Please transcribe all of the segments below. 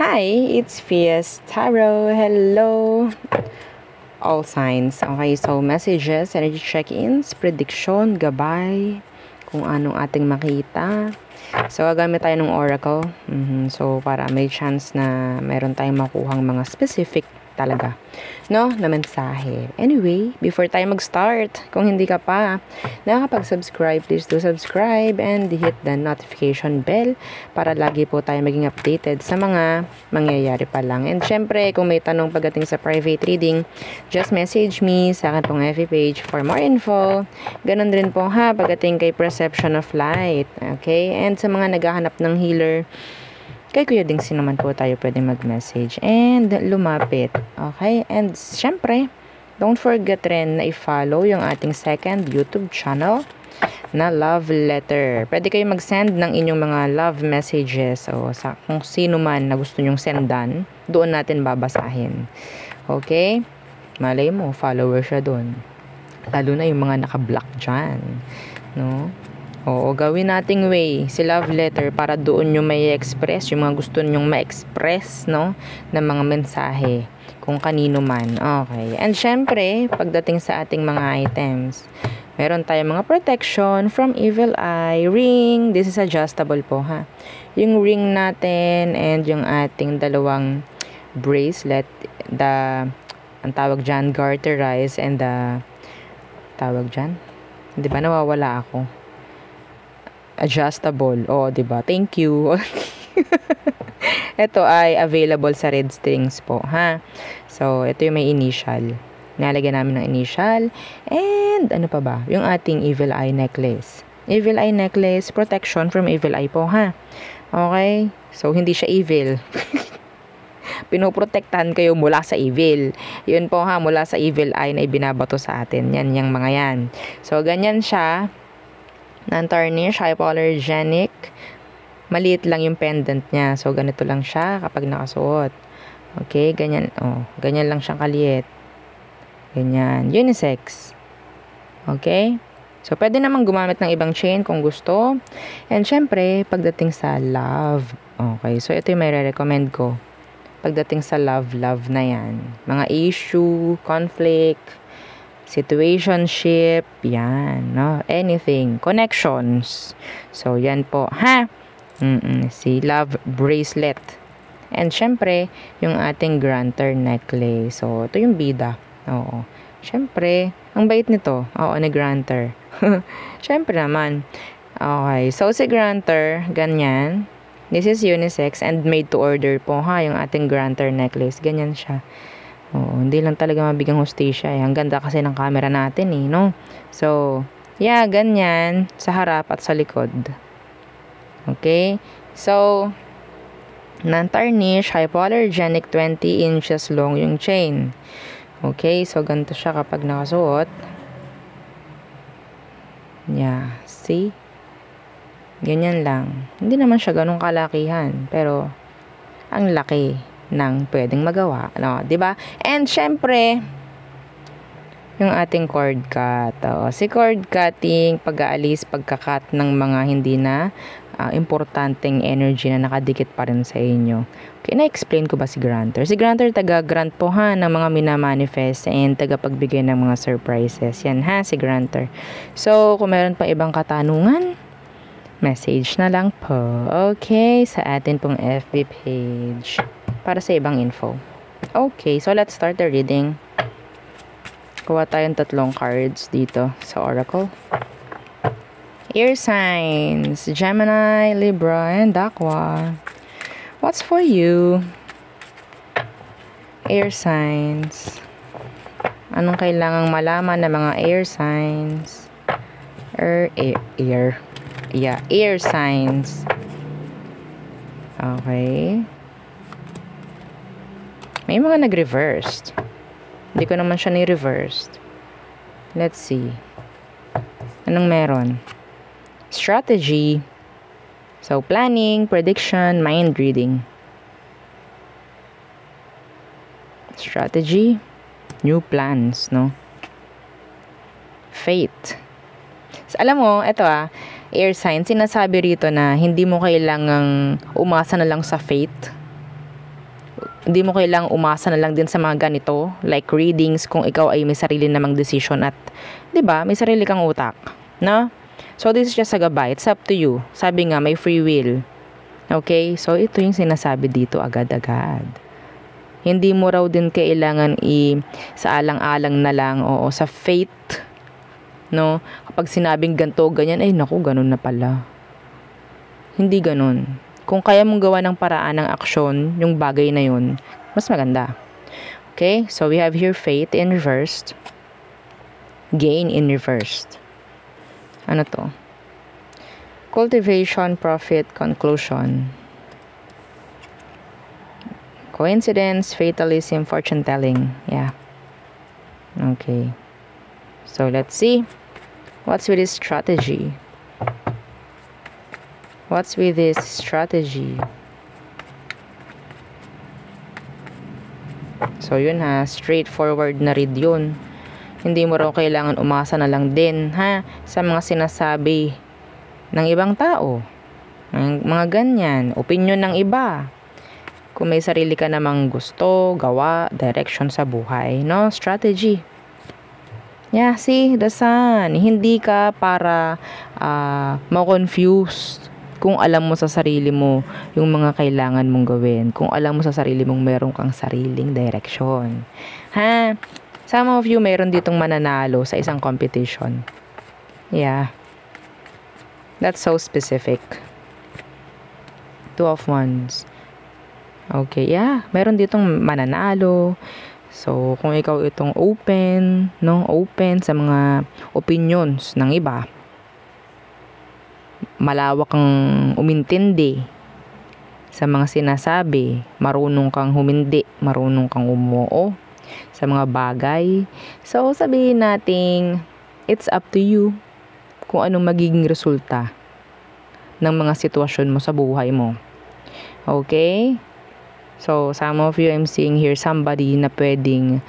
Hi, it's Fias Tarot. Hello, all signs. Okay, so messages, energy check-ins, prediction, gabay, kung anong ating makita. So, gagamit tayo ng oracle. So, para may chance na meron tayong makuhang mga specific talaga, no, na mensahe. Anyway, before tayo mag-start, kung hindi ka pa nakakapag-subscribe, please do subscribe and hit the notification bell para lagi po tayo maging updated sa mga mangyayari pa lang. And syempre, kung may tanong pagdating sa private reading, just message me sa akin pong FB page for more info. Ganon din po pagdating kay Perception of Light. Okay? And sa mga naghahanap ng healer, kay Kuya Dingsi naman po tayo pwede mag-message and lumapit. Okay? And syempre, don't forget rin na i-follow yung ating second YouTube channel na Love Letter. Pwede kayo mag-send ng inyong mga love messages o sa kung sino man na gusto nyong sendan, doon natin babasahin. Okay? Malay mo, follower siya doon. Lalo na yung mga naka-block dyan. No? Oo, gawin nating way si Love Letter para doon nyo may express yung mga gusto nyong ma-express, no, ng mga mensahe kung kanino man. Okay. And syempre, pagdating sa ating mga items, meron tayong mga protection from evil eye, ring. This is adjustable po yung ring natin and yung ating dalawang bracelet, ang tawag dyan, garterize, and the tawag dyan, di ba nawawala ako? Adjustable. Oh, 'di ba? Thank you. Ito ay available sa red strings po, So, ito yung may initial. Nalagyan namin ng initial. And ano pa ba? Yung ating evil eye necklace. Evil eye necklace, protection from evil eye po, Okay? So, hindi siya evil. Pinoprotektahan kayo mula sa evil. Yun po mula sa evil eye na ibinabato sa atin. Yan, yung mga yan. So, ganyan siya. Non-tarnish, hypoallergenic. Maliit lang yung pendant niya. So, ganito lang siya kapag nakasuot. Okay, ganyan. Oh, ganyan lang siyang kaliit. Ganyan. Unisex. Okay? So, pwede naman gumamit ng ibang chain kung gusto. And, syempre, pagdating sa love. Okay, so ito yung may re-recommend ko. Pagdating sa love na yan. Mga issue, conflict, situationship, yan, no? Anything. Connections. So, yan po, si love bracelet. And, syempre, yung ating granter necklace. So, ito yung bida. Oo. Syempre, ang bait nito. Oo, ni granter. Syempre naman. Okay. So, si granter, ganyan. This is unisex and made to order po, yung ating granter necklace. Ganyan siya. Oo, hindi lang talaga mabigang hustisya. Ang ganda kasi ng camera natin no? So, yeah, ganyan. Sa harap at sa likod. Okay? So, non-tarnish, hypoallergenic, 20 inches long yung chain. Okay? So, ganito siya kapag nakasuot. Yeah. See? Ganyan lang. Hindi naman siya ganun kalakihan. Pero, ang laki ng pwedeng magawa, no, 'di ba? And syempre, yung ating cord cut. Si cord cutting, pag-aalis, pagka-cut ng mga hindi na importanteng energy na nakadikit pa rin sa inyo. Okay, na-explain ko ba si granter? Si granter taga-grant po ng mga minamanifest and taga-pagbigay ng mga surprises. Yan si granter. So, kung meron pa ibang katanungan, message na lang po. Okay, sa atin pong FB page para sa ibang info. Okay, so let's start the reading. Kuha tayong 3 cards dito sa Oracle. Air signs, Gemini, Libra, and Aqua. What's for you? Air signs. Anong kailangang malaman ng mga air signs? Air signs. Okay. May mga nag-reversed. Hindi ko naman siya ni-reversed. Let's see. Anong meron? Strategy. So, planning, prediction, mind reading. Strategy. New plans, no? Fate. So, alam mo, ito air sign, sinasabi rito na hindi mo kailangang umasa na lang sa fate. Hindi mo kailangang umasa na lang din sa mga ganito, like readings, kung ikaw ay may sarili namang decision at, 'di ba, may sarili kang utak, no? So this is just a gabay. It's up to you. Sabi nga, may free will. Okay? So ito yung sinasabi dito agad-agad. Hindi mo raw din kailangan sa alang-alang na lang, o sa fate, no? Kapag sinabing ganto, ganyan, ay naku, ganun na pala. Hindi ganun. Kung kaya mong gawa ng paraan ng aksyon, yung bagay na yun, mas maganda. Okay? So, we have here fate in reversed. Gain in reversed. Ano to? Cultivation, profit, conclusion. Coincidence, fatalism, fortune telling. Yeah. Okay. So, let's see. What's with this strategy? What's with this strategy? So, yun ha. Straightforward na read yun. Hindi mo raw kailangan umasa na lang din, ha? Sa mga sinasabi ng ibang tao. Mga ganyan. Opinion ng iba. Kung may sarili ka namang gusto, gawa, direction sa buhay. No? Strategy. Yeah, see? The sun. Hindi ka para ma-confuse. Kung alam mo sa sarili mo yung mga kailangan mong gawin. Kung alam mo sa sarili mong meron kang sariling direction. Ha? Some of you meron ditong mananalo sa isang competition. Yeah. That's so specific. Two of Wands. Okay, yeah. Meron ditong mananalo. So, kung ikaw itong open, no? Open sa mga opinions ng iba. Malawak kang umintindi sa mga sinasabi, marunong kang humindi, marunong kang umuo sa mga bagay. So, sabihin nating it's up to you kung anong magiging resulta ng mga sitwasyon mo sa buhay mo. Okay? So, some of you, I'm seeing here somebody na pwedeng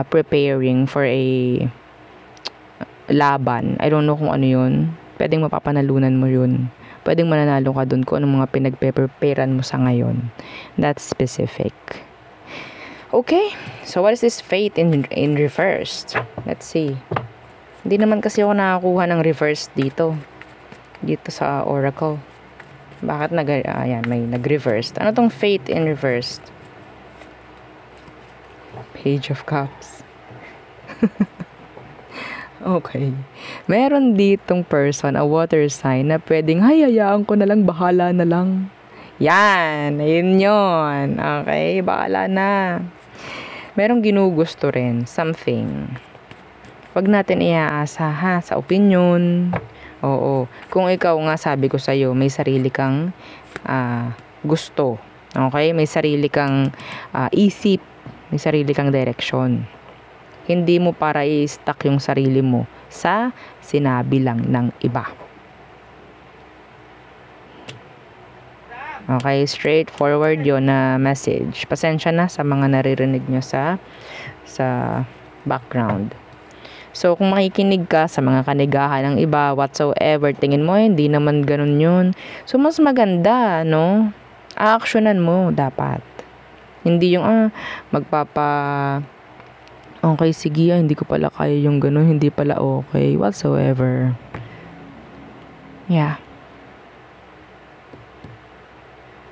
preparing for a laban. I don't know kung ano yun. Pwedeng mapapanalunan mo yun. Pwedeng mananalo ka dun kung anong mga pinagpe-preparean mo sa ngayon. That's specific. Okay, so what is this fate in reversed? Let's see. Hindi naman kasi ako nakakuha ng reverse dito sa oracle. Bakit ayan, may nag-reversed. Ano tong fate in reversed? Page of Cups. Okay. Meron ditong person, a water sign, na pwedeng, hayayaan ko na lang, bahala na lang. Yan, ayun yun. Okay, bahala na. Merong ginugusto rin, something. Wag natin iaasa, ha, sa opinion. Oo. Kung ikaw nga, sabi ko sa'yo, may sarili kang gusto. Okay? May sarili kang isip. May sarili kang direksyon. Hindi mo para i-stuck yung sarili mo sa sinabi lang ng iba. Okay, straightforward yun na message. Pasensya na sa mga naririnig nyo sa background. So, kung makikinig ka sa mga kanigahan ng iba, whatsoever, tingin mo, hindi naman ganun yun. So, mas maganda, no? Aaksyonan mo, dapat. Hindi yung, okay, sige, hindi ko pala kaya yung gano'n, hindi pala okay, whatsoever. Yeah.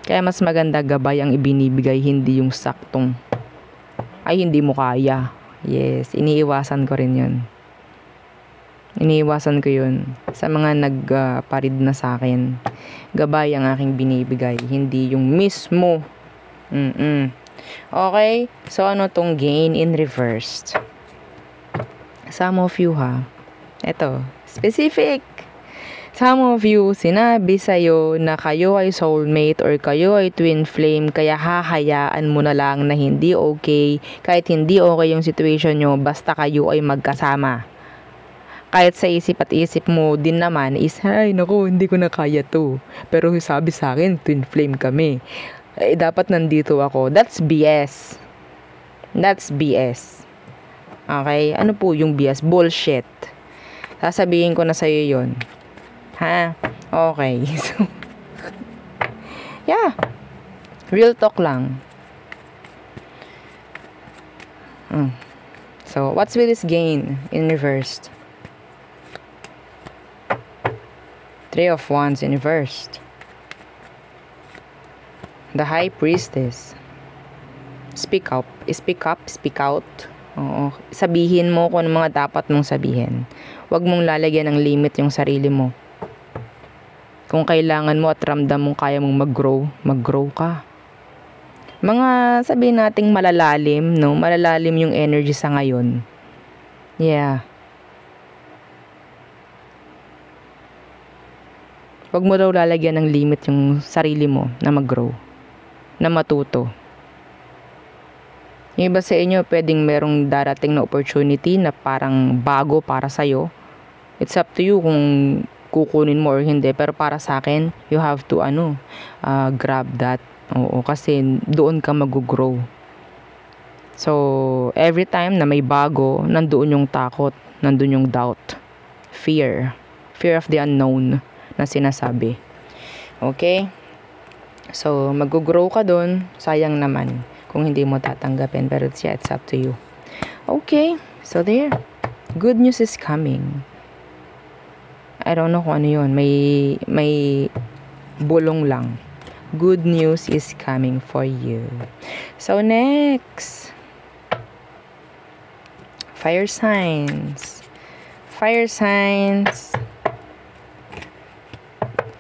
Kaya mas maganda gabay ang ibinibigay, hindi yung saktong, ay, hindi mo kaya. Yes, iniiwasan ko rin yun. Iniiwasan ko yun. Sa mga nagparid na sa akin, gabay ang aking binibigay, hindi yung mismo. Okay, so ano tong gain in reversed? Some of you, ha, eto, specific. Some of you, sinabi sa'yo na kayo ay soulmate or kayo ay twin flame, kaya hahayaan mo na lang na hindi okay, kahit hindi okay yung situation nyo, basta kayo ay magkasama. Kahit sa isip at isip mo din naman is, ay naku, hindi ko na kaya to. Pero sabi sa akin, twin flame kami. Dapat nandito ako. That's BS. That's BS. Okay? Ano po yung BS? Bullshit. Sasabihin ko na sa'yo yun. Ha? Okay. So, yeah. Real talk lang. So, what's with this gain in reversed? Three of Wands in reversed. The High Priestess. Speak up. Speak up. Speak out. Oo. Sabihin mo kung ano mga dapat mong sabihin. Huwag mong lalagyan ng limit yung sarili mo. Kung kailangan mo at ramdam mong kaya mong mag-grow ka. Mga sabihin nating malalalim, no? Malalalim yung energy sa ngayon. Yeah. Huwag mo daw lalagyan ng limit yung sarili mo na mag-grow. Na matuto. Yung iba sa inyo, pwedeng merong darating na opportunity na parang bago para sa'yo. It's up to you kung kukunin mo or hindi. Pero para sa akin, you have to grab that. Oo, kasi doon ka mag-grow. So, every time na may bago, nandoon yung takot, nandoon yung doubt, fear of the unknown na sinasabi. Okay? So, mag-grow ka doon, sayang naman kung hindi mo tatanggapin, pero it's up to you. Okay, so there. Good news is coming. I don't know kung ano yun. May bulong lang. Good news is coming for you. So, next. Fire signs. Fire signs.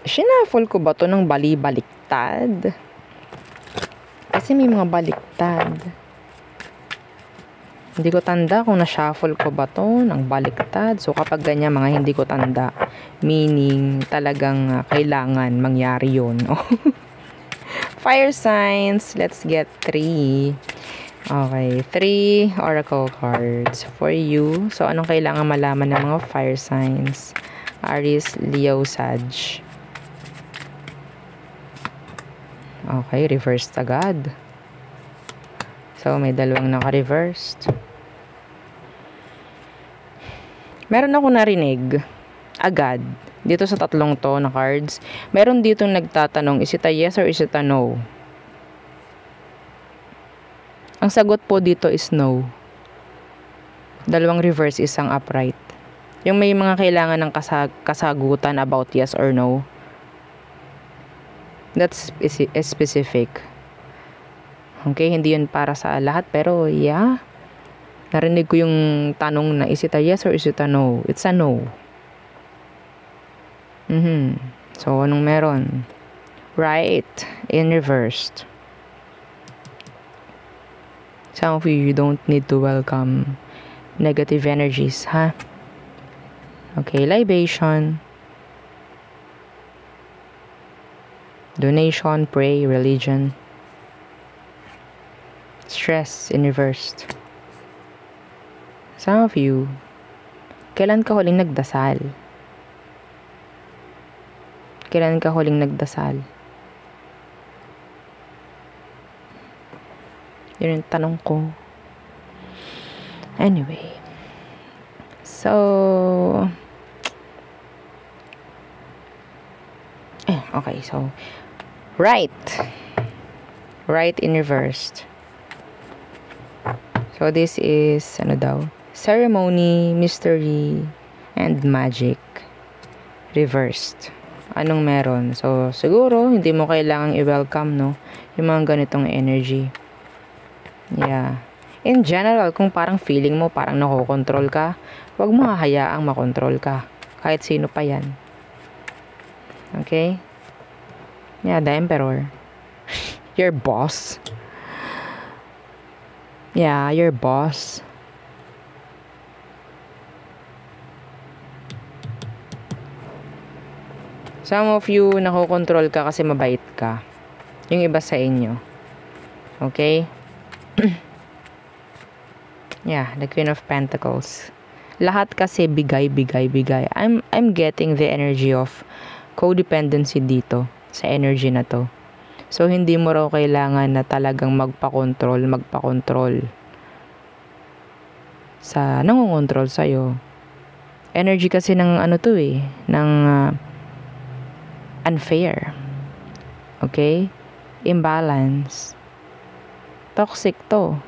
Shuffle ko ba to ng bali-baliktad? Kasi may mga baliktad. Hindi ko tanda kung na-shuffle ko ba to ng baliktad. So, kapag ganyan, mga hindi ko tanda, meaning talagang kailangan mangyari yun. Fire signs. Let's get 3. Okay, 3 oracle cards for you. So, anong kailangan malaman ng mga fire signs? Aries, Leo, Sag. Okay, reversed agad. So, may dalawang naka-reversed. Meron ako narinig agad dito sa tatlong to na cards. Meron dito nagtatanong, is it a yes or is it a no? Ang sagot po dito is no. Dalawang reverse, isang upright. Yung may mga kailangan ng kasagutan about yes or no. That's specific. Okay, hindi yun para sa lahat, pero yeah. Narinig ko yung tanong na, is it a yes or is it a no? It's a no. So, anong meron? Right in reversed. Some of you don't need to welcome negative energies, ha? Okay, libation. Donation, pray, religion. Stress in reversed. Some of you, kailan ka huling nagdasal? Kailan ka huling nagdasal? Yun yung tanong ko. Anyway. So, okay, so, right in reversed. So, this is, ceremony, mystery, and magic. Reversed. Anong meron? So, siguro, hindi mo kailangang i-welcome, no? Yung mga ganitong energy. Yeah. In general, kung parang feeling mo, parang nakokontrol ka, huwag mo hahayaang makontrol ka. Kahit sino pa yan. Okay? Yeah, the Emperor. Your boss. Yeah, your boss. Some of you, nakokontrol ka kasi mabait ka. Yung iba sa inyo. Okay? Yeah, the Queen of Pentacles. Lahat kasi bigay. I'm getting the energy of codependency dito sa energy na to. So, hindi mo raw kailangan na talagang magpakontrol sa nangongontrol sa'yo. Energy kasi ng ng unfair. Okay? Imbalance. Toxic to.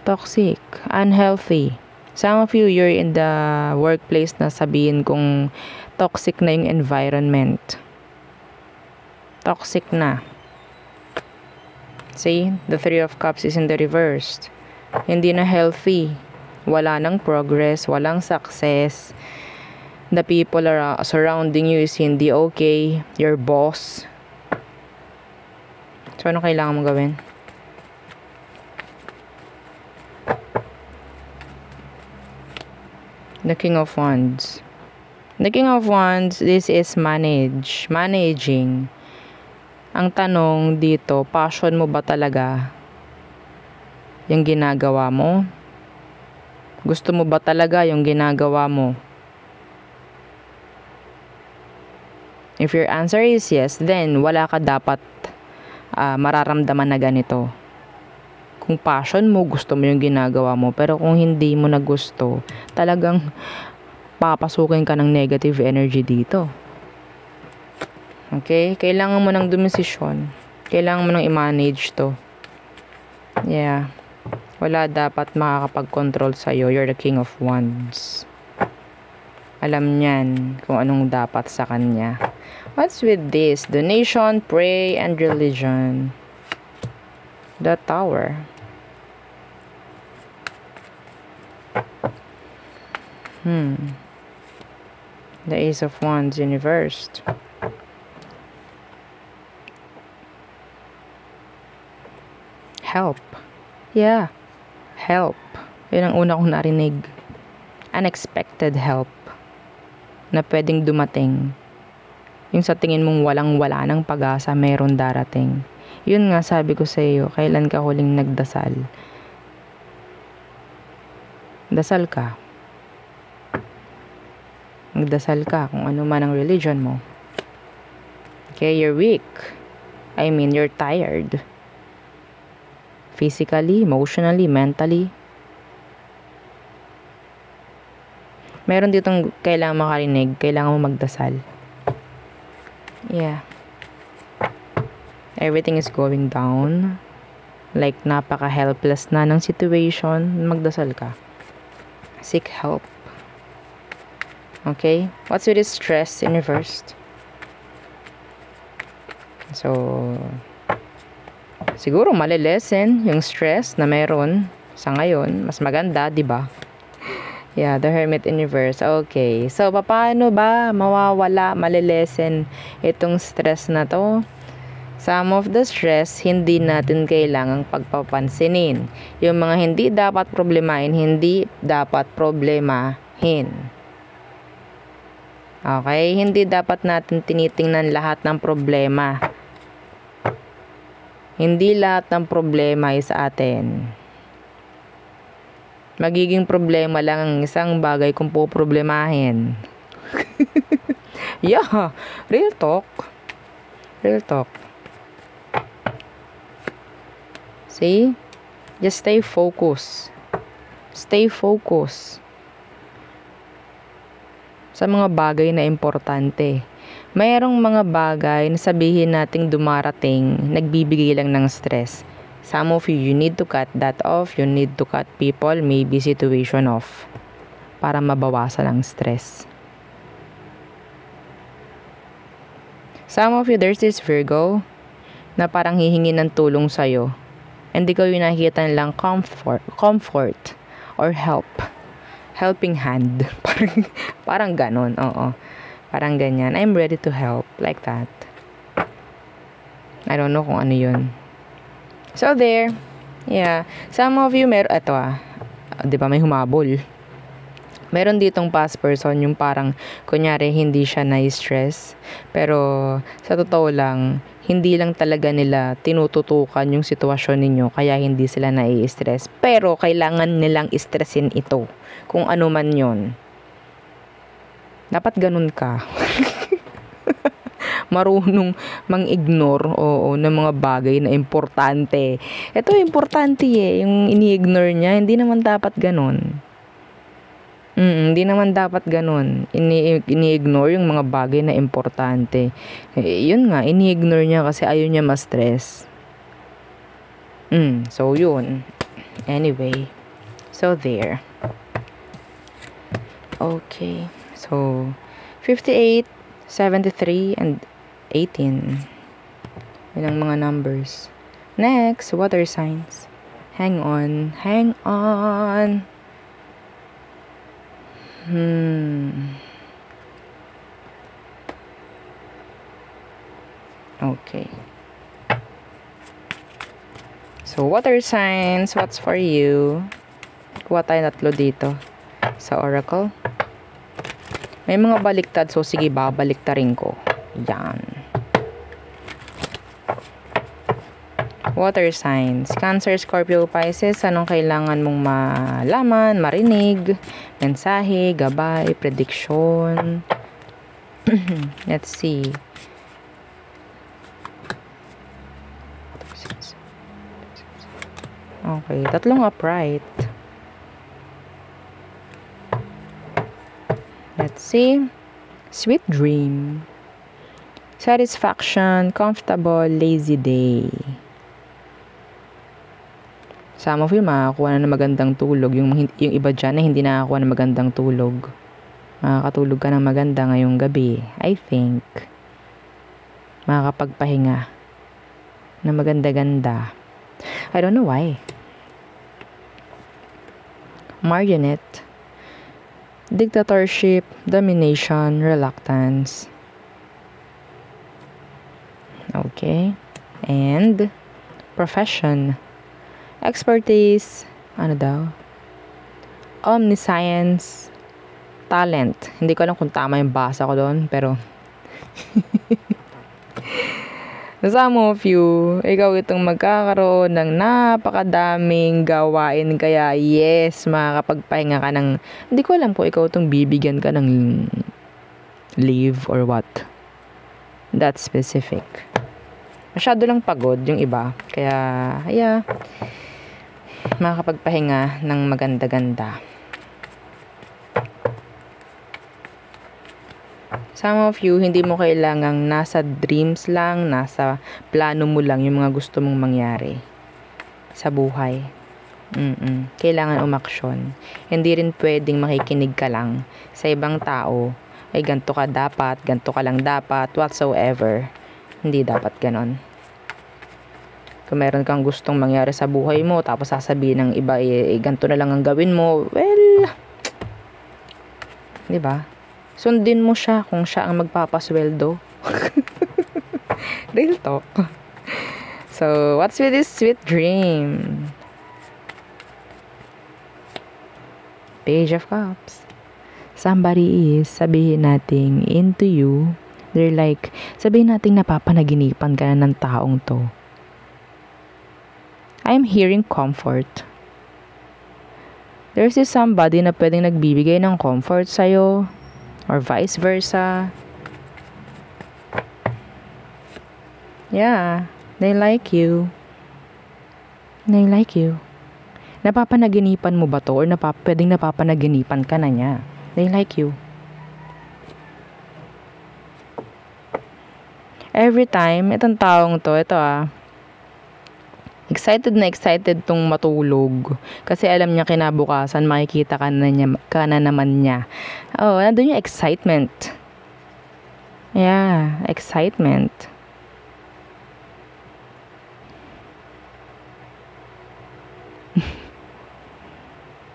Toxic. Unhealthy. Some of you, you're in the workplace na sabihin kung toxic na yung environment. Toxic na. See? The Three of Cups is in the reversed. Hindi na healthy. Wala nang progress. Walang success. The people surrounding you is hindi okay. Your boss. So, ano kailangan mo gawin? The King of Wands. The King of Wands, this is managing. Ang tanong dito, passion mo ba talaga yung ginagawa mo? Gusto mo ba talaga yung ginagawa mo? If your answer is yes, then wala ka dapat mararamdaman na ganito. Kung passion mo, gusto mo yung ginagawa mo. Pero kung hindi mo na gusto, talagang papasukin ka ng negative energy dito. Okay? Kailangan mo ng dumesisyon. Kailangan mo ng i-manage to. Yeah. Wala dapat makakapag-control sa'yo. You're the King of Wands. Alam niyan kung anong dapat sa kanya. What's with this? Donation, pray, and religion. The Tower. The Ace of Wands reversed. Help. Yeah. Help. Yun ang una kong narinig. Unexpected help. Na pwedeng dumating. Yung sa tingin mong walang-wala ng pag-asa, meron darating. Yun nga sabi ko sa iyo, kailan ka huling nagdasal? Dasal ka. Magdasal ka kung ano man ang religion mo. Okay, you're weak. I mean, you're tired. Physically, emotionally, mentally. Meron ditong kailangan makarinig, kailangan mo magdasal. Yeah. Everything is going down. Like, napaka-helpless na ng situation. Magdasal ka. Seek help. Okay? What's with this stress in reverse? So, siguro malilesen yung stress na meron sa ngayon. Mas maganda, di ba? Yeah, the Hermit in reverse. Okay. So, paano ba mawawala, malilesen itong stress na to? Some of the stress, hindi natin kailangang pagpapansinin. Yung mga hindi dapat problemahin, hindi dapat problemahin. Okay? Hindi dapat natin tinitingnan lahat ng problema. Hindi lahat ng problema ay sa atin. Magiging problema lang ang isang bagay kung poproblemahin. Yeah, real talk. Real talk. See? Just stay focused. Stay focused sa mga bagay na importante. Mayroong mga bagay na sabihin nating dumarating, nagbibigay lang ng stress. Some of you, you need to cut that off. You need to cut people, maybe situation off. Para mabawasan ang stress. Some of you, there's this Virgo na parang hihingi ng tulong sa'yo. And di ko yung nakikita nilang comfort or help. Helping hand. Parang ganon, oo. Parang ganyan. I'm ready to help. Like that. I don't know kung ano yun. So, there. Yeah. Some of you, ito di ba may humabol? Meron ditong past person, yung parang, kunyari, hindi siya na-stress. Pero, sa totoo lang, hindi lang talaga nila tinututukan yung sitwasyon ninyo, kaya hindi sila na-i-stress. Pero, kailangan nilang stressin ito. Kung ano man yon. Dapat ganun ka. Marunong mang-ignore, ng mga bagay na importante. Ito, importante yung ini-ignore niya. Hindi naman dapat ganun. Hindi naman dapat ganun. Ini-ignore yung mga bagay na importante. Yun nga, ini-ignore niya kasi ayaw niya ma-stress. So, yun. Anyway. So, there. Okay. So, 58, 73, and 18. Yun ang mga numbers. Next, water signs. Hang on. Hang on. Okay. So, water signs, what's for you? Kuha tayo tatlo dito sa Oracle. May mga baliktad, so sige, babaliktarin ko. Yan. Water signs. Cancer, Scorpio, Pisces. Anong kailangan mong malaman, marinig, mensahe, gabay, prediction. Let's see. Okay, tatlong upright. Let's see. Sweet dream. Satisfaction, comfortable, lazy day. Some of you makakuha na ng magandang tulog. Yung iba dyan na hindi nakakuha ng magandang tulog. Makakatulog ka ng maganda ngayong gabi. I think. Makakapagpahinga na maganda-ganda. I don't know why. Marionette. Dictatorship, domination, reluctance. Okay. And profession. Expertise. Ano daw? Omniscience. Talent. Hindi ko alam kung tama yung basa ko doon, pero some of you, ikaw itong magkakaroon ng napakadaming gawain. Kaya yes, makakapagpahinga ka ng, hindi ko alam kung ikaw itong bibigyan ka ng leave or what. That's specific. Masyado lang pagod yung iba. Kaya, makakapagpahinga ng maganda-ganda. Some of you, hindi mo kailangang nasa dreams lang, nasa plano mo lang yung mga gusto mong mangyari sa buhay. Kailangan umaksyon. Hindi rin pwedeng makikinig ka lang sa ibang tao. Ay, ganito ka dapat, ganito ka lang dapat, whatsoever. Hindi dapat ganon. Kung meron kang gustong mangyari sa buhay mo, tapos sasabihin ng iba, ganito na lang ang gawin mo, well, di ba? Sundin mo siya kung siya ang magpapasweldo. Real talk. So, what's with this sweet dream? Page of Cups. Somebody is, sabihin nating, into you. They're like, sabihin nating napapanaginipan ka na ng taong to. I'm hearing comfort. There's this somebody na pwedeng nagbibigay ng comfort sa'yo. Or vice versa. Yeah, they like you. They like you. Napapanaginipan mo ba to? Or pwedeng napapanaginipan ka na niya? They like you. Every time, itong taong to, excited na excited tong matulog. Kasi alam niya kinabukasan, makikita ka na naman niya. Oh, nandun yung excitement. Yeah, excitement.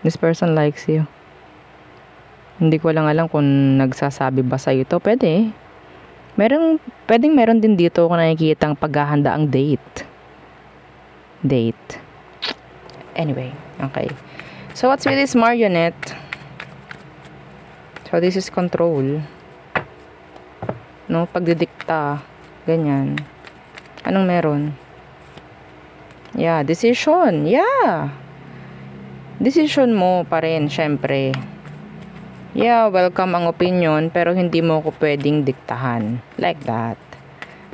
This person likes you. Hindi ko lang alam kung nagsasabi ba sa'yo ito. Pwede. Pwedeng meron din dito kung nakikita ang paghahanda ang date. Anyway, okay. So, what's with this marionette? So, this is control. No, pagdidikta. Ganyan. Anong meron? Yeah, decision. Yeah. Decision mo pa rin, syempre. Yeah, welcome ang opinion, pero hindi mo ko pwedeng diktahan. Like that.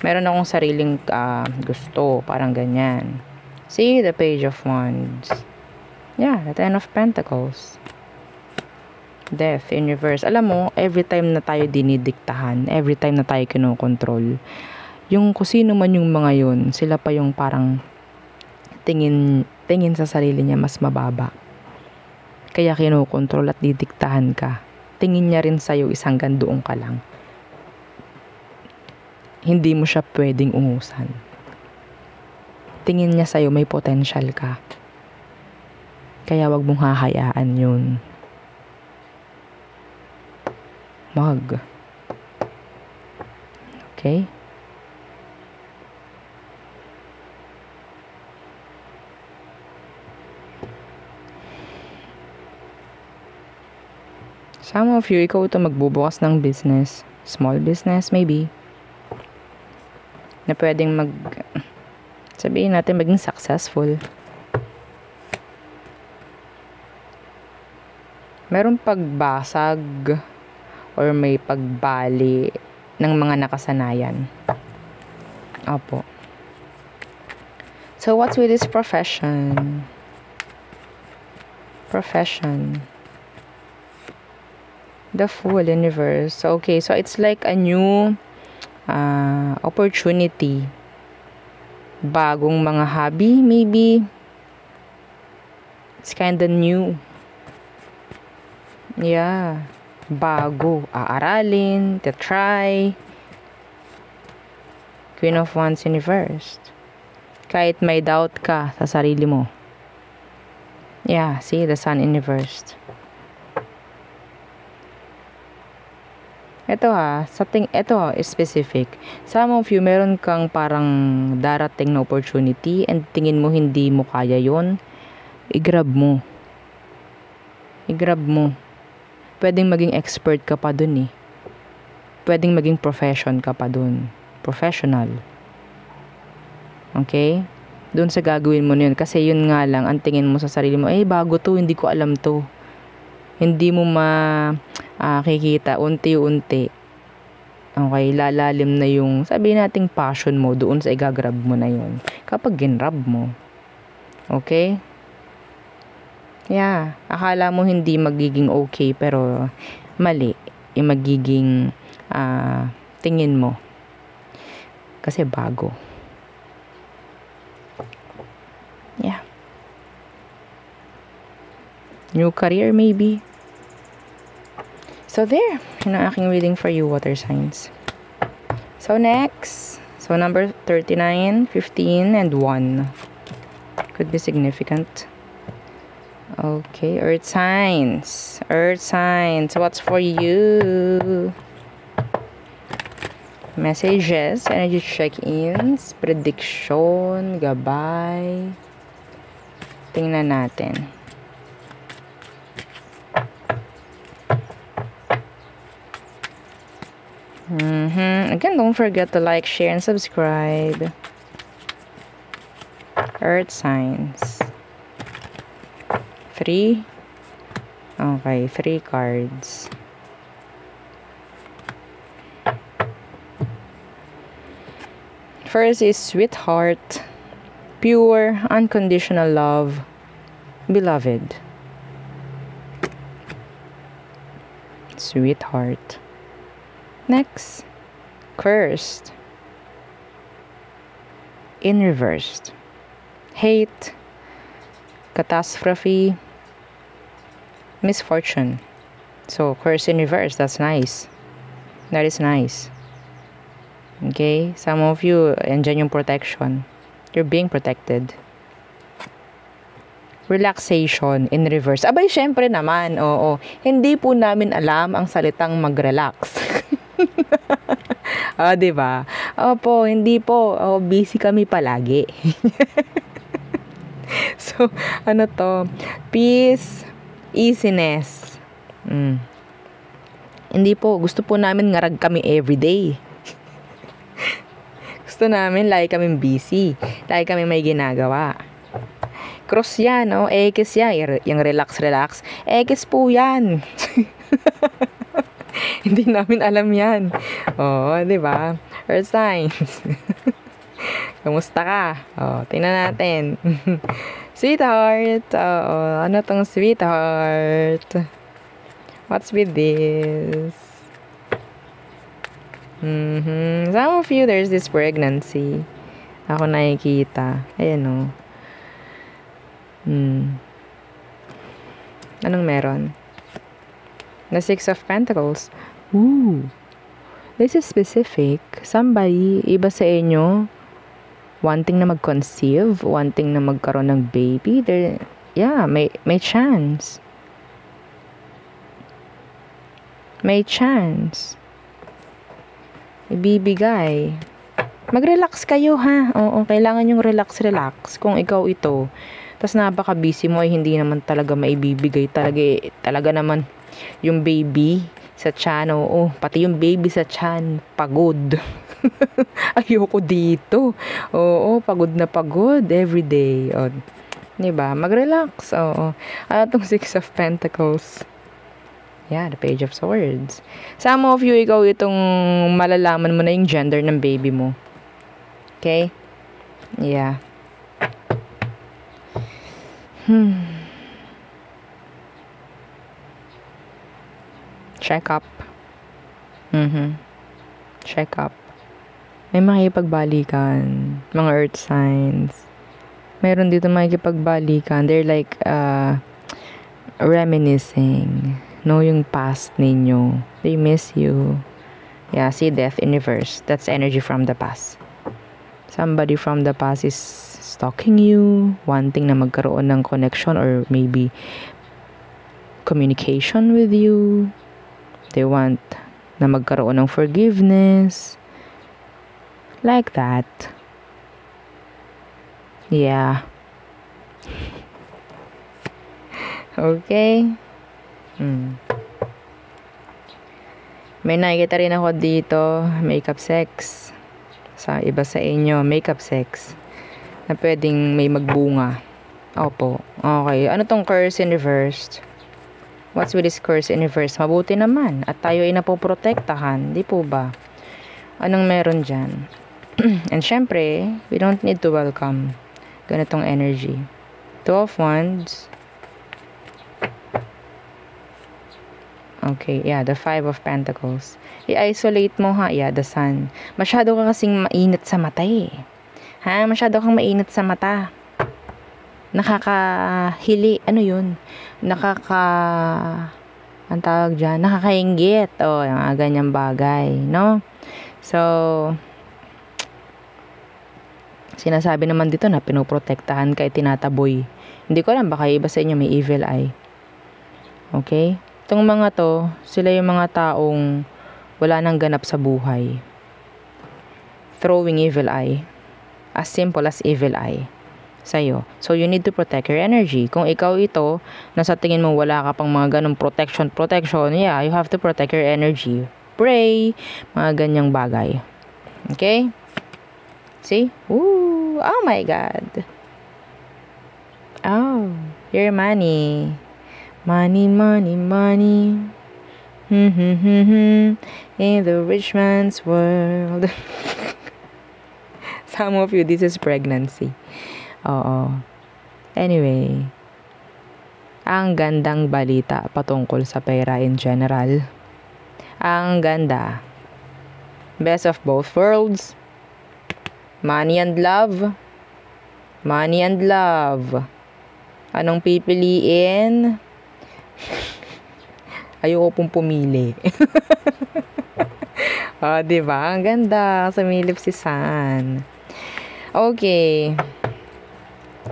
Meron akong sariling gusto. Parang ganyan. See, the Page of Wands. Yeah, the Ten of Pentacles. Death in reverse. Alam mo, every time na tayo dinidiktahan, every time na tayo kinokontrol, yung kung sino man yung mga yun, sila pa yung parang tingin sa sarili niya mas mababa. Kaya kinokontrol at didiktahan ka. Tingin niya rin sa'yo isang gandoong ka lang. Hindi mo siya pwedeng ungusan. Tingin niya sa'yo may potential ka. Kaya wag mong hahayaan yun. Okay? Some of you, ikaw ito magbubukas ng business. Small business, maybe. Na pwedeng sabihin natin, maging successful. Merong pagbasag or may pagbali ng mga nakasanayan. Opo. So, what's with this profession? The full universe. Okay, so it's like a new opportunity. Bagong mga hobby, maybe. It's kinda new. Yeah. Bago. Aaralin, to try. Queen of Wands universe. Kahit may doubt ka sa sarili mo. Yeah, see, the Sun universe. Ito specific. Some of you, meron kang parang darating na opportunity and tingin mo hindi mo kaya yon, i-grab mo. Pwedeng maging expert ka pa dun eh. Pwedeng maging profession ka pa dun. Professional. Okay? Dun sa gagawin mo na yun. Kasi yun nga lang, ang tingin mo sa sarili mo, bago to, hindi ko alam to. Hindi mo makikita unti-unti. Okay, lalalim na yung sabihin nating passion mo doon sa igagrab mo na yun. Kapag ginrab mo. Okay? Yeah. Akala mo hindi magiging okay pero mali yung magiging tingin mo. Kasi bago. Yeah. New career maybe. So there, yun ang aking reading for you, water signs. So next, number 39, 15, and 1. Could be significant. Okay, earth signs. What's for you? Messages, energy check-ins, prediction, gabay. Tingnan natin. Again, don't forget to like, share, and subscribe. Earth signs. 3. Okay, 3 cards. First is sweetheart. Pure, unconditional love. Beloved. Sweetheart. Next, cursed. In reversed. Hate. Catastrophe. Misfortune. So, cursed in reverse. That's nice. That is nice. Okay? Some of you, andyan yung protection. You're being protected. Relaxation in reverse. Abay, syempre naman. Oo. Hindi po namin alam ang salitang mag-relax. Diba? Opo, hindi po. Busy kami palagi. So, ano to? Peace, easiness. Hindi po. Gusto po namin ngarag kami everyday. Gusto namin lagi kaming busy. Lagi kami may ginagawa. Cross yan, X yan. Yung relax. X po yan. Hindi namin alam yan. Diba? Earth signs. Kamusta ka? Tingnan natin. Sweetheart. Ano tong sweetheart? What's with this? Some of you, there's this pregnancy. Ako nakikita. Ayan, Anong meron? The Six of Pentacles. Ooh. This is specific. Somebody, iba sa inyo, wanting na mag-conceive, wanting na magkaroon ng baby. Yeah, may chance. May chance. Ibibigay. Mag-relax kayo, ha? Oo, kailangan yung relax. Kung ikaw ito, tas napaka-busy mo, ay hindi naman talaga maibibigay. Talaga naman yung baby sa tiyan, oo. Pati yung baby sa tiyan, pagod. Ayoko dito. Oo, pagod na pagod everyday. O, diba? Mag-relax. Oo. Ano tong Six of Pentacles? Yeah, the Page of Swords. Some of you, ikaw itong malalaman mo na yung gender ng baby mo. Okay? Yeah. Check up. Check up. May makikipagbalikan. Mga earth signs. Meron dito makikipagbalikan. They're like, reminiscing. No, yung past ninyo. They miss you. Yeah, see death in reverse. That's energy from the past. Somebody from the past is stalking you, wanting na magkaroon ng connection or maybe communication with you. They want na magkaroon ng forgiveness. Like that. Yeah. Okay. May nakikita rin ako dito, makeup sex. Sa iba sa inyo, makeup sex. Na pwedeng may magbunga. Opo. Okay. Ano tong curse in reverse? What's with this curse in reverse? Mabuti naman. At tayo ay napoprotektahan. Di po ba? Anong meron dyan? And syempre, we don't need to welcome ganitong energy. Two of Wands. Okay, yeah, the Five of Pentacles. I-isolate mo, ha? Yeah, the Sun. Masyado ka kasing mainit sa mata, eh. Ha? Masyado kang mainit sa mata. Nakakahili. Ano yun? Ang tawag dyan? Nakakainggit. O, yung mga ganyang bagay, no? So, sinasabi naman dito na pinoprotektahan ka, tinataboy. Hindi ko alam, baka iba sa inyo may evil eye. Okay? Itong mga to, sila yung mga taong wala nang ganap sa buhay. Throwing evil eye. As simple as evil eye. Sa'yo. So, you need to protect your energy. Kung ikaw ito, nasa tingin mo wala ka pang mga ganong protection, yeah, you have to protect your energy. Pray. Mga ganyang bagay. Okay? See? Ooh, oh my God. Oh, your money. Money, money, money. In the rich man's world. Some of you, this is pregnancy. Oo. Anyway, ang gandang balita patungkol sa pera in general. Ang ganda. Best of both worlds. Money and love. Money and love. Anong pipiliin? Ayoko pong pumili. Oh, diba? Ang ganda. Sumilip si Sun. Okay.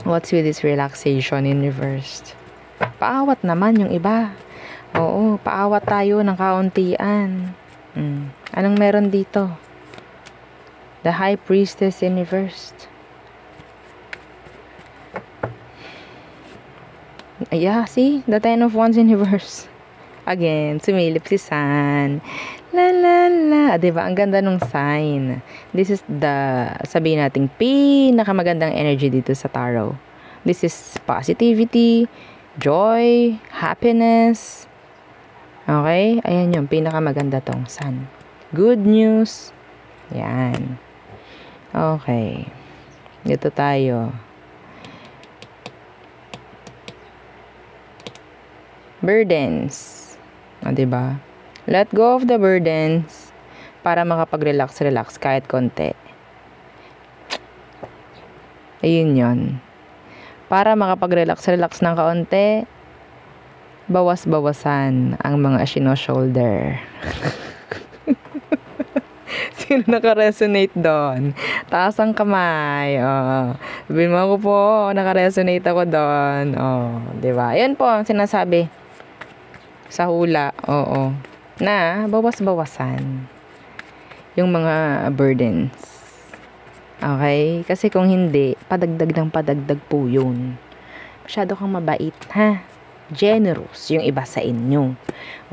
What's with this relaxation in reverse? Paawat naman yung iba. Oo, paawat tayo ng kauntian. Anong meron dito? The High Priestess in reverse. Yeah, see? The Ten of Wands in reverse. Again, sumilip si Sun. La la la. Diba? Ang ganda nung sign. This is the, sabihin natin, pinakamagandang energy dito sa tarot. This is positivity, joy, happiness. Okay? Ayan yung pinakamaganda tong Sun. Good news. Yan. Okay. Dito tayo. Burdens. O, diba? Let go of the burdens para makapag-relax kahit konti. Ayun yun. Para makapag-relax ng kaunti, bawas-bawasan ang mga shoulder. Sino naka-resonate doon? Taas ang kamay. Sabihin mo ako po, naka-resonate ako doon. Diba? Yan po ang sinasabi sa hula. Oo. Na bawas-bawasan yung mga burdens. Okay? Kasi kung hindi, padagdag ng padagdag po yun. Masyado kang mabait, ha? Generous yung iba sa inyo.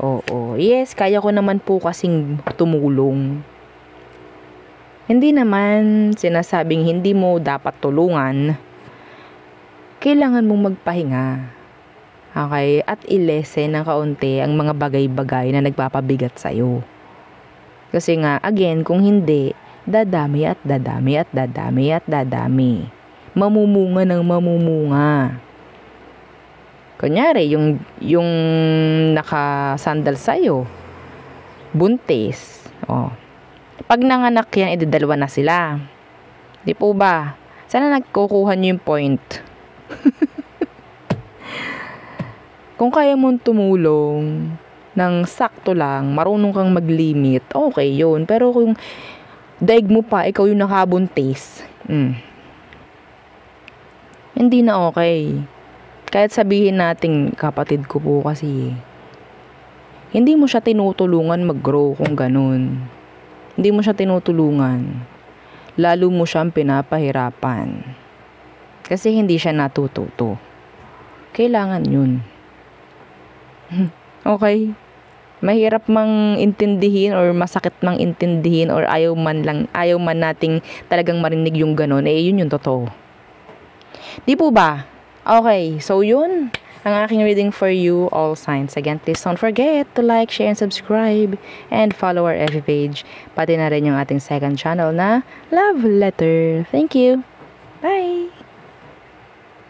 Oo. Yes, kaya ko naman po kasing tumulong. Hindi naman sinasabing hindi mo dapat tulungan. Kailangan mong magpahinga. Okay? At i-lessen ng kaunti ang mga bagay-bagay na nagpapabigat sa'yo. Kasi nga, again, kung hindi, dadami at dadami at dadami at dadami. Mamumunga ng mamumunga. Kunyari, yung nakasandal sa'yo, buntis. Pag nanganak yan, idadalawa na sila. Di po ba? Sana nagkukuha nyo yung point. Kung kaya mong tumulong ng sakto lang, marunong kang mag-limit, okay yun. Pero kung daig mo pa, ikaw yung nakabuntis, hindi na okay. Kahit sabihin natin, kapatid ko po kasi, hindi mo siya tinutulungan mag-grow kung ganun. Hindi mo siya tinutulungan. Lalo mo siyang pinapahirapan. Kasi hindi siya natututo. Kailangan yun. Okay? Mahirap mang intindihin or masakit mang intindihin or ayaw man nating talagang marinig yung ganun. Yun yung totoo. Di po ba? Okay, so yun ang aking reading for you, all signs. Again, please don't forget to like, share, and subscribe, and follow our FB page. Pati na rin yung ating second channel na Love Letter. Thank you. Bye!